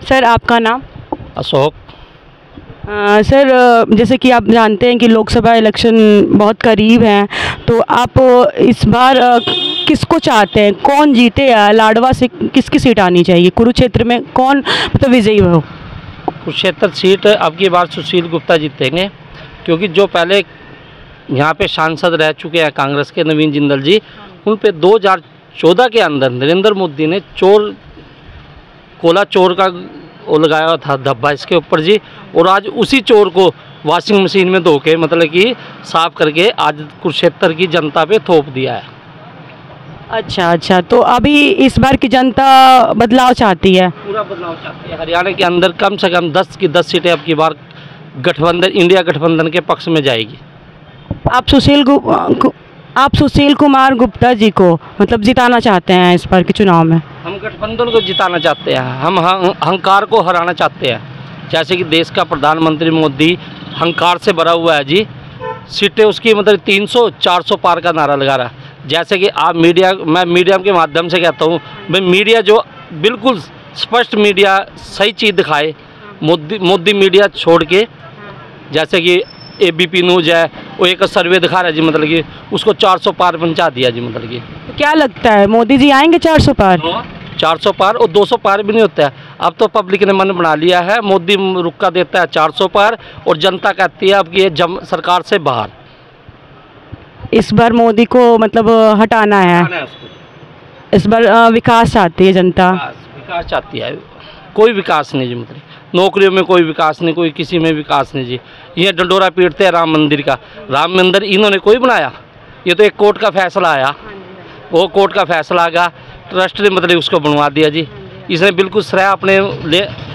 Sir आपका नाम? Ashok. Sir जैसे कि आप जानते हैं कि लोकसभा इलेक्शन बहुत करीब है, तो आप इस बार किसको चाहते हैं, कौन जीते? लाडवा से किसकी सीट आनी चाहिए? कुरुक्षेत्र में कौन मतलब विजयी हो? कुरुक्षेत्र सीट अब की बार सुशील गुप्ता जीतेंगे, क्योंकि जो पहले यहाँ पे सांसद रह चुके हैं कांग्रेस के नवीन जिंदल जी, उन पे 2014 के अंदर नरेंद्र मोदी ने कोला चोर का वो लगाया था धब्बा इसके ऊपर जी, और आज उसी चोर को वॉशिंग मशीन में धो के मतलब कि साफ करके आज कुरुक्षेत्र की जनता पे थोप दिया है। अच्छा, तो अभी इस बार की जनता बदलाव चाहती है? पूरा बदलाव चाहती है। हरियाणा के अंदर कम से कम 10 की 10 सीटें अब की बार गठबंधन, इंडिया गठबंधन के पक्ष में जाएगी। आप सुशील कुमार गुप्ता जी को मतलब जिताना चाहते हैं इस बार के चुनाव में? हम गठबंधन को जिताना चाहते हैं, हम अहंकार को हराना चाहते हैं। जैसे कि देश का प्रधानमंत्री मोदी अहंकार से भरा हुआ है जी, सीटें उसकी मतलब 300-400 पार का नारा लगा रहा है। जैसे कि आप मैं मीडिया के माध्यम से कहता हूँ, भाई मीडिया जो बिल्कुल स्पष्ट मीडिया सही चीज़ दिखाए, मोदी मीडिया छोड़ के, जैसे कि ABP न्यूज़ है, वो एक सर्वे दिखा रहा है जी, मतलब कि उसको 400 पार पहुंचा दिया जी। मतलब कि तो क्या लगता है मोदी जी आएंगे 400 पार? 400 पार और 200 पार भी नहीं होता है। अब तो पब्लिक ने मन बना लिया है, मोदी रुका देता है 400 पार और जनता कहती है अब कि ये सरकार से बाहर। इस बार मोदी को मतलब हटाना है। इस बार विकास चाहती है जनता। विकास चाहती है, कोई विकास नहीं जी। मतलब नौकरियों में कोई विकास नहीं, कोई किसी में विकास नहीं जी। ये डंडोरा पीटते हैं राम मंदिर का। राम मंदिर इन्होंने कोई बनाया, ये तो एक कोर्ट का फैसला आया, वो कोर्ट का फैसला आ गया, ट्रस्ट ने मतलब उसको बनवा दिया जी। इसने बिल्कुल श्रेय अपने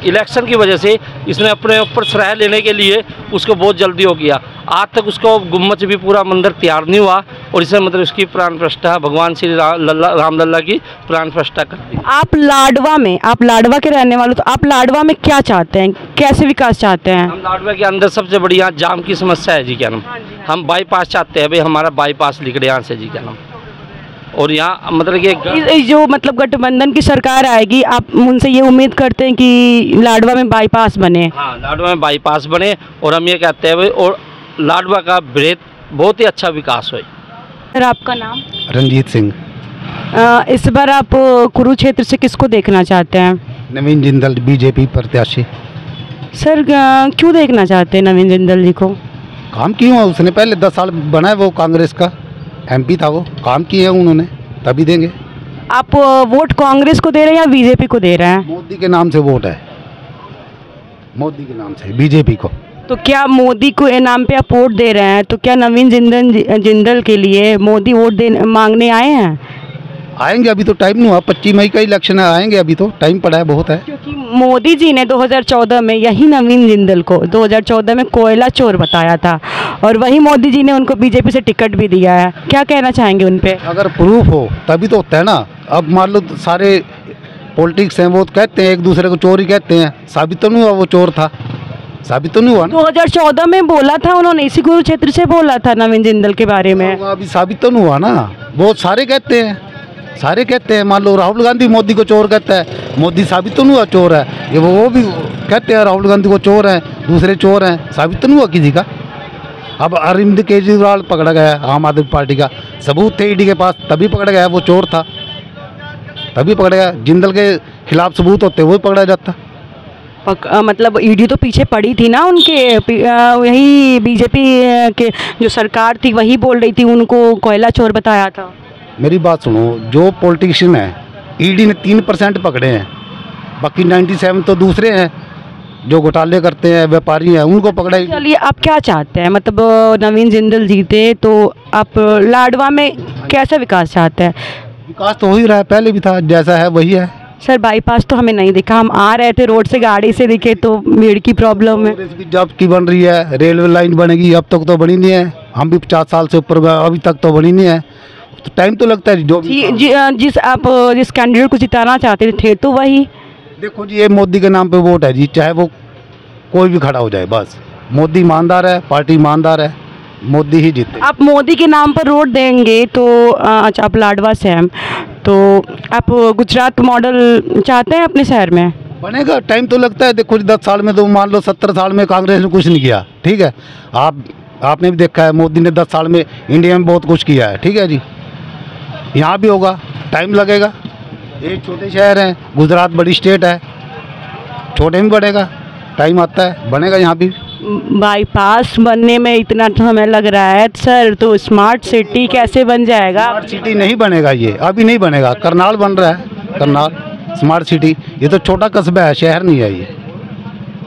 इलेक्शन की वजह से इसने अपने ऊपर श्रेय लेने के लिए उसको बहुत जल्दी हो गया। आज तक उसको गुम्मच भी पूरा मंदिर तैयार नहीं हुआ और इसने मतलब उसकी प्राण प्रतिष्ठा भगवान श्री रामलला की प्राण प्रतिष्ठा कर दी। आप लाडवा के रहने वाले, तो आप लाडवा में क्या चाहते हैं, कैसे विकास चाहते हैं? हम लाडवा के अंदर सबसे बढ़िया जाम की समस्या है जी, क्या नाम, हम बाईपास चाहते हैं भाई, हमारा बाईपास निकले यहाँ से जी, क्या नाम। और यहाँ मतलब कि जो मतलब गठबंधन की सरकार आएगी, आप उनसे ये उम्मीद करते हैं कि लाडवा में बाईपास बने? हाँ, लाडवा में बाईपास बने और हम ये कहते हैं भाई, और लाडवा का बहुत ही अच्छा विकास हो। सर आपका नाम? रंजीत सिंह। इस बार आप कुरुक्षेत्र से किसको देखना चाहते हैं? नवीन जिंदल, BJP प्रत्याशी। सर क्यों देखना चाहते हैं नवीन जिंदल जी को? काम क्यों है, उसने पहले 10 साल बना है, वो कांग्रेस का MP था, वो काम किए हैं उन्होंने, तभी देंगे। आप वोट कांग्रेस को दे रहे हैं या BJP को दे रहे हैं? मोदी के नाम से वोट है, मोदी के नाम से BJP को। तो क्या मोदी को नाम पे आप वोट दे रहे हैं, तो क्या नवीन जिंदल के लिए मोदी वोट मांगने आए हैं? आएंगे, अभी तो टाइम नहीं हुआ, 25 मई का इलेक्शन है, आएंगे, अभी तो टाइम पड़ा है, बहुत है। क्योंकि मोदी जी ने 2014 में यही नवीन जिंदल को 2014 में कोयला चोर बताया था और वही मोदी जी ने उनको BJP से टिकट भी दिया है। क्या कहना चाहेंगे उन पे? अगर प्रूफ हो तभी तो होता है ना। अब मान लो सारे पॉलिटिक्स हैं, वो कहते हैं एक दूसरे को चोर ही कहते हैं, साबित तो नहीं हुआ वो चोर था, साबित तो नहीं हुआ। 2014 में बोला था उन्होंने, इसी कुरुक्षेत्र से बोला था नवीन जिंदल के बारे में। अभी साबित तो नहीं हुआ ना, वो सारे कहते हैं, मान लो राहुल गांधी मोदी को चोर कहता है, मोदी साबित तो नहीं हुआ चोर है, ये वो भी कहते हैं राहुल गांधी को चोर है, दूसरे चोर हैं, साबित तो नहीं हुआ किसी का। अब अरविंद केजरीवाल पकड़ा गया आम आदमी पार्टी का, सबूत थे ED के पास, तभी पकड़ा गया, वो चोर था तभी पकड़ा गया। जिंदल के खिलाफ सबूत होते वो ही पकड़ा जाता। मतलब ED तो पीछे पड़ी थी ना उनके, यही BJP के जो सरकार थी वही बोल रही थी उनको कोयला चोर बताया था। मेरी बात सुनो, जो पॉलिटिशियन है ED ने 3% पकड़े हैं, बाकी 97 तो दूसरे हैं जो घोटाले करते हैं, व्यापारी हैं, उनको पकड़ा ही। चलिए आप क्या चाहते हैं, मतलब नवीन जिंदल जीते तो आप लाडवा में कैसा विकास चाहते हैं? विकास तो हो ही रहा है, पहले भी था, जैसा है वही है। सर बाईपास तो हमें नहीं दिखा, हम आ रहे थे रोड से गाड़ी से दिखे तो भीड़ की प्रॉब्लम है। जब की बन रही है, रेलवे लाइन बनेगी, अब तक तो बनी नहीं है, हम भी 50 साल से ऊपर गए, अभी तक तो बनी नहीं है, तो टाइम तो लगता है। जो जिस कैंडिडेट को जिताना चाहते थे तो वही देखो जी, ये मोदी के नाम पे वोट है जी, चाहे वो कोई भी खड़ा हो जाए, बस मोदी ईमानदार है, पार्टी ईमानदार है, मोदी ही जीते। आप मोदी के नाम पर वोट देंगे तो अच्छा, आप लाडवा से हैं, तो आप गुजरात मॉडल चाहते हैं अपने शहर में? बनेगा, टाइम तो लगता है। देखो 10 साल में तो मान लो 70 साल में कांग्रेस ने कुछ नहीं किया, ठीक है। आपने भी देखा है मोदी ने 10 साल में इंडिया में बहुत कुछ किया है, ठीक है जी। यहाँ भी होगा, टाइम लगेगा। एक छोटे शहर हैं, गुजरात बड़ी स्टेट है, छोटे में बढ़ेगा, टाइम आता है, बनेगा यहाँ भी। बाईपास बनने में इतना समय लग रहा है सर, तो स्मार्ट सिटी कैसे बन जाएगा? स्मार्ट सिटी नहीं बनेगा, ये अभी नहीं बनेगा। करनाल बन रहा है, करनाल स्मार्ट सिटी। ये तो छोटा कस्बा है, शहर नहीं है, ये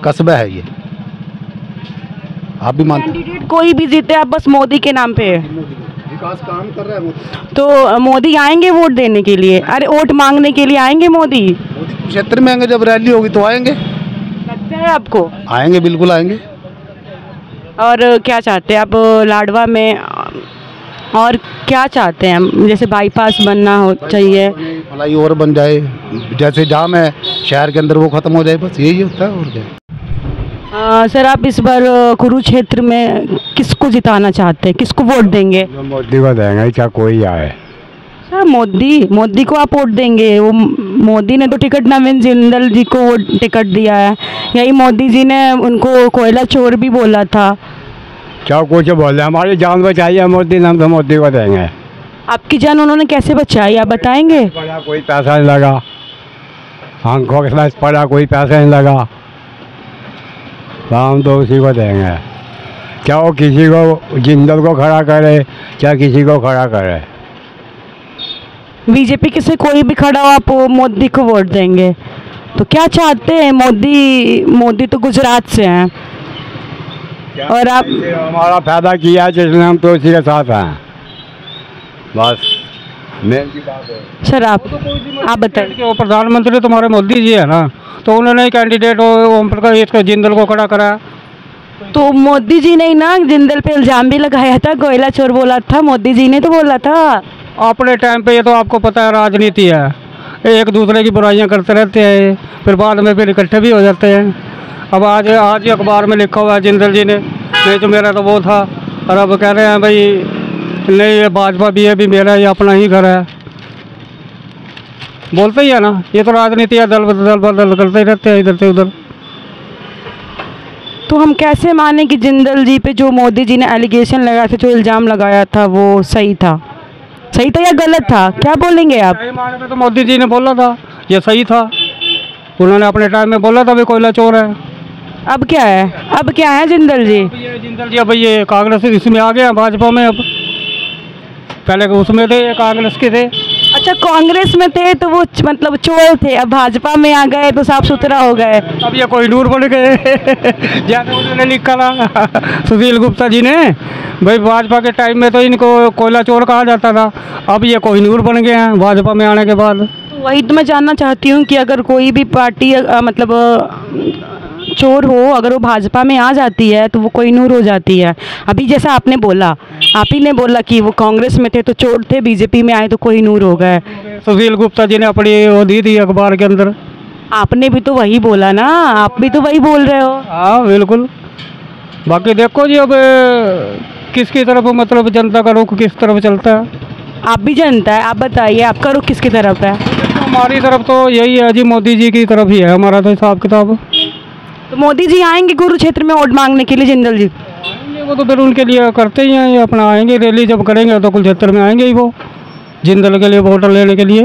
कस्बा है। ये आप भी मानते हैं? कैंडिडेट कोई भी जीते, आप बस मोदी के नाम पे? विकास काम कर रहा है मोदी। तो मोदी आएंगे वोट देने के लिए? अरे वोट मांगने के लिए आएंगे मोदी? मोदी क्षेत्र में आएंगे, जब रैली होगी तो आएंगे। लगता है आपको? आएंगे, बिल्कुल आएंगे। और क्या चाहते हैं आप लाडवा में, और क्या चाहते हैं? जैसे बाईपास बनना हो चाहिए, भलाई और बन जाए, जैसे जाम है शहर के अंदर वो खत्म हो जाए, बस यही होता है और क्या। सर आप इस बार कुरुक्षेत्र में किसको जिताना चाहते हैं, किसको वोट देंगे? मोदी को देंगे, चाहे कोई आए। सर मोदी को आप वोट देंगे? वो मोदी ने तो टिकट नवीन जिंदल जी को वो टिकट दिया है। यही मोदी जी ने उनको कोयला चोर भी बोला था। क्या कुछ बोल रहे, हमारी जान बचाई है मोदी ने, हम तो मोदी को देंगे। आपकी जान उन्होंने कैसे बचाई, आप बताएंगे? पड़ा कोई पैसा नहीं लगा, आंखों के साथ पड़ा कोई पैसा नहीं लगा, हम तो उसी को देंगे। क्या वो किसी को जिंदल को खड़ा करे, चाहे किसी को खड़ा करे। बीजेपी के से कोई भी खड़ा हो, आप मोदी को वोट देंगे? तो क्या चाहते हैं? मोदी तो गुजरात से हैं और आप? हमारा फायदा किया जिसने, हम तो उसी के साथ हैं, बस मेन की बात है। सर आप बताइए। वो प्रधानमंत्री तुम्हारे मोदी जी है ना, तो उन्होंने कैंडिडेट ओम प्रकाश जिंदल को खड़ा करा। तो मोदी जी ने ना जिंदल पे इल्जाम भी लगाया था, कोयला चोर बोला था, मोदी जी ने तो बोला था। अपने टाइम पे ये तो आपको पता है राजनीति है, एक दूसरे की बुराइयां करते रहते हैं, फिर बाद में फिर इकट्ठे भी हो जाते हैं। अब आज ही अखबार में लिखा हुआ है जिंदल जी ने, नहीं तो मेरा तो वो था, और अब कह रहे हैं भाई नहीं ये भाजपा भी है, भी मेरा ये अपना ही घर है। बोलते ही है ना, ये तो राजनीति है, दल बदल करते ही रहते हैं इधर से उधर। तो हम कैसे माने कि जिंदल जी पे जो मोदी जी ने एलिगेशन लगाया था, जो इल्ज़ाम लगाया था, वो सही था या गलत था? क्या बोलेंगे आप? सही माने तो मोदी जी ने बोला था ये सही था, उन्होंने अपने टाइम में बोला था भी कोयला चोर है। अब क्या है जिंदल जी? ये जिंदल जी अब ये कांग्रेस इसमें आ गया, भाजपा में। अब पहले उसमें थे, ये कांग्रेस के थे। अच्छा, कांग्रेस में थे तो वो मतलब चोर थे, अब भाजपा में आ गए तो साफ सुथरा हो गए। अब ये कोई नूर बन गए। जैसे उन्होंने लिखा था सुशील गुप्ता जी ने, भाई भाजपा के टाइम में तो इनको कोयला चोर कहा जाता था, अब ये कोई नूर बन गए हैं भाजपा में आने के बाद। तो वही तो मैं जानना चाहती हूँ कि अगर कोई भी पार्टी मतलब चोर हो, अगर वो भाजपा में आ जाती है तो वो कोई नूर हो जाती है। अभी जैसा आपने बोला, आप ही ने बोला कि वो कांग्रेस में थे तो चोर थे, बीजेपी में आए तो कोई नूर हो गए। सुशील गुप्ता जी ने अपनी वो दी थी अखबार के अंदर। आपने भी तो वही बोला ना, आप भी तो वही बोल रहे हो। हाँ बिल्कुल। बाकी देखो जी अब किसकी तरफ मतलब जनता का रुख किस तरफ चलता है। आप भी जनता है, आप बताइए आपका रुख किसकी तरफ है? हमारी तरफ तो यही है जी, मोदी जी की तरफ ही है हमारा तो हिसाब किताब। तो मोदी जी आएंगे कुरुक्षेत्र में वोट मांगने के लिए जिंदल जी? वो तो फिर उनके लिए करते ही हैं, ये अपना आएंगे, रैली जब करेंगे तो कुरुक्षेत्र में आएंगे ही वो जिंदल के लिए वोट लेने के लिए।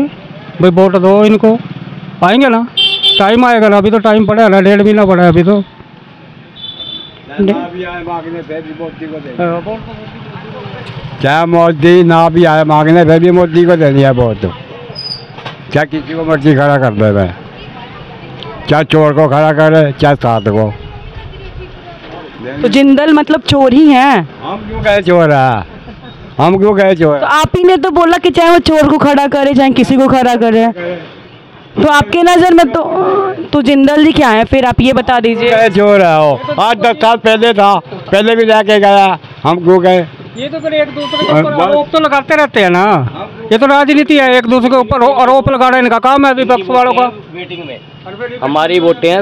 भाई वोट दो इनको, आएंगे ना, टाइम आएगा ना, अभी तो टाइम पड़ा है ना, 1.5 महीना पड़ा है अभी तो। चाहे मोदी ना भी आए मांगने, फिर भी मोदी को देनी है वोट। क्या किसी को मर्जी खड़ा कर दे, चाहे चोर को खड़ा करे चाहे साथ को। तो जिंदल मतलब चोर ही हैं? हम क्यों कहे चोर है, हम क्यों कहे चोर? तो आप ही ने तो बोला कि चाहे वो चोर को खड़ा करे चाहे किसी को खड़ा करे, तो आपके नज़र में तो जिंदल जी क्या है फिर, आप ये बता दीजिए। कहे चोर है वो, 8-10 साल पहले था, पहले भी जाके गया, हम क्यों कहे? ये तो फिर एक दूसरे के ऊपर आरोप तो लगाते रहते हैं ना, ये तो राजनीति है, एक दूसरे के ऊपर आरोप लगाना इनका काम है विपक्ष वालों का। वेटिंग में हमारी वोटें हैं,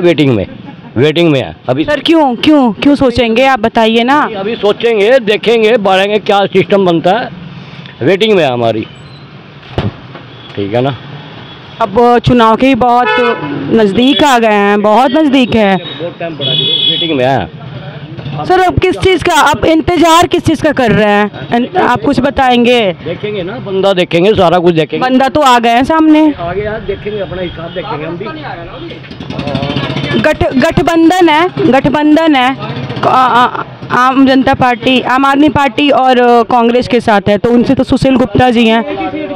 वेटिंग में है अभी। सर क्यों सोचेंगे, आप बताइए ना। अभी सोचेंगे, देखेंगे, बढ़ेंगे क्या सिस्टम बनता है, वेटिंग में है हमारी। ठीक है ना। अब चुनाव के भी बहुत नज़दीक आ गए हैं, बहुत नज़दीक है। बहुत टाइम पड़ा वेटिंग में है। सर अब किस चीज़ का आप इंतजार किस चीज़ का कर रहे हैं, आप कुछ बताएंगे? देखेंगे ना, बंदा देखेंगे, सारा कुछ देखेंगे। बंदा तो आ गए हैं सामने, आगे यार देखेंगे, अपना हिसाब देखेंगे हम भी। गठबंधन है आम जनता पार्टी, आम आदमी पार्टी और कांग्रेस के साथ है, तो उनसे तो सुशील गुप्ता जी हैं।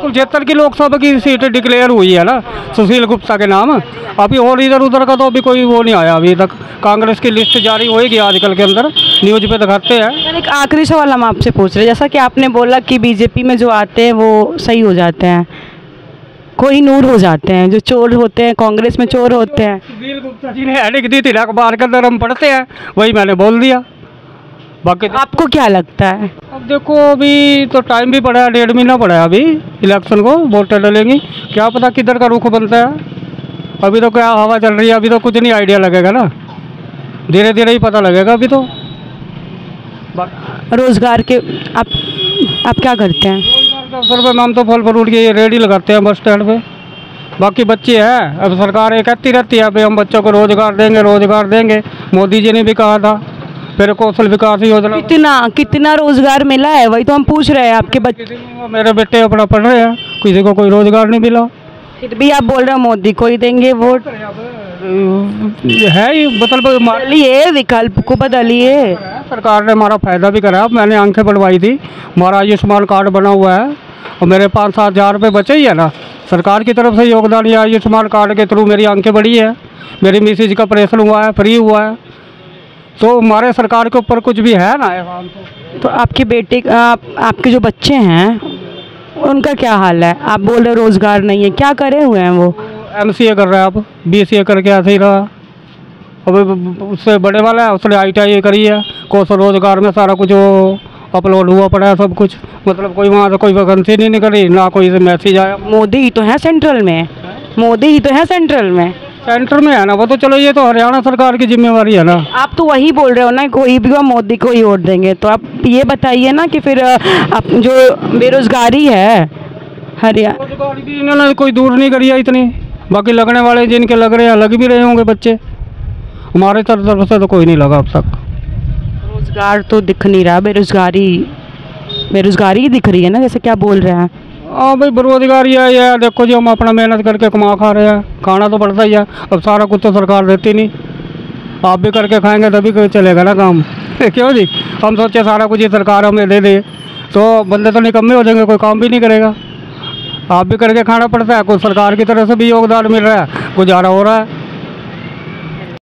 75 की लोकसभा की सीट डिक्लेयर हुई है ना सुशील गुप्ता के नाम। अभी और इधर उधर का तो अभी कोई वो नहीं आया अभी तक। कांग्रेस की लिस्ट जारी होएगी आजकल के अंदर, न्यूज पे दिखाते हैं। सर एक आखिरी सवाल हम आपसे पूछ रहे हैं, जैसा कि आपने बोला कि बीजेपी में जो आते हैं वो सही हो जाते हैं, कोई नूर हो जाते हैं, जो चोर होते हैं कांग्रेस में चोर होते हैं। सुशील गुप्ता जी ने हेडिंग दी थी अखबार के अंदर, हम पढ़ते हैं, वही मैंने बोल दिया। बाकी आपको क्या लगता है? अब देखो, अभी तो टाइम भी पड़ा है, 1.5 महीना पड़ा है अभी इलेक्शन को, वोटें डलेंगी, क्या पता किधर का रुख बनता है। अभी तो क्या हवा चल रही है, अभी तो कुछ नहीं आइडिया लगेगा ना, धीरे धीरे ही पता लगेगा अभी तो। रोजगार के आप क्या करते हैं? रोजगार के अवसर पर हम तो फल फ्रूट की रेडी लगाते हैं बस स्टैंड पे। बाकी बच्चे हैं, अब सरकार ये कहती रहती है भाई हम बच्चों को रोजगार देंगे। मोदी जी ने भी कहा था, फिर कौशल विकास योजना। कितना रोजगार मिला है, वही तो हम पूछ रहे हैं। आपके बच्चे, मेरे बेटे अपना पढ़ रहे हैं, किसी को कोई रोजगार नहीं मिला। फिर भी आप बोल रहे हो मोदी को ही देंगे वोट? है ही बदलिए, विकल्प को बदलिए। सरकार ने हमारा फायदा भी करा। मैंने आंखें बढ़वाई थी, हमारा आयुष्मान कार्ड बना हुआ है और मेरे 5-7 हज़ार रुपये बचे ही है ना। सरकार की तरफ से योगदान या आयुष्मान कार्ड के थ्रू मेरी आंखें बढ़ी है, मेरी मिसेज का ऑपरेशन हुआ है, फ्री हुआ है, तो हमारे सरकार के ऊपर कुछ भी है ना। तो आपके बेटे आपके जो बच्चे हैं उनका क्या हाल है? आप बोल रहे रोजगार नहीं है, क्या करे हुए हैं वो? MCA कर रहा है, अब BCA करके ऐसे ही रहा। अब उससे बड़े वाला है, उसने ITI करी है, कौशल रोजगार में सारा कुछ वो अपलोड हुआ पड़ा है सब कुछ। मतलब कोई वहाँ से कोई वैकेंसी नहीं निकली, ना कोई मैसेज आया। मोदी ही तो है सेंट्रल में, सेंटर में है ना वो, तो चलो ये तो हरियाणा सरकार की जिम्मेवारी है ना। आप तो वही बोल रहे हो ना, कोई भी हो मोदी को ही वोट देंगे, तो आप ये बताइए ना कि फिर आप जो बेरोजगारी है हरियाणा, रोजगारी भी इन्होंने कोई दूर नहीं करी है इतनी। बाकी लगने वाले जिनके लग रहे हैं, लग भी रहे होंगे बच्चे, हमारे तरफ से तो कोई नहीं लगा अब तक। रोजगार तो दिख नहीं रहा, बेरोजगारी ही दिख रही है ना, जैसे क्या बोल रहे हैं। हाँ भाई, बेरोजगारी है ये, देखो जी हम अपना मेहनत करके कमा खा रहे हैं, खाना तो पड़ता ही है। अब सारा कुछ तो सरकार देती नहीं, आप भी करके खाएंगे तभी कोई चलेगा ना काम। क्यों जी, हम सोचे सारा कुछ ही सरकार हमें दे दे तो बंदे तो निकम्मे हो जाएंगे, कोई काम भी नहीं करेगा। आप भी करके खाना पड़ता है, कुछ सरकार की तरफ से भी योगदान मिल रहा है, गुजारा हो रहा है।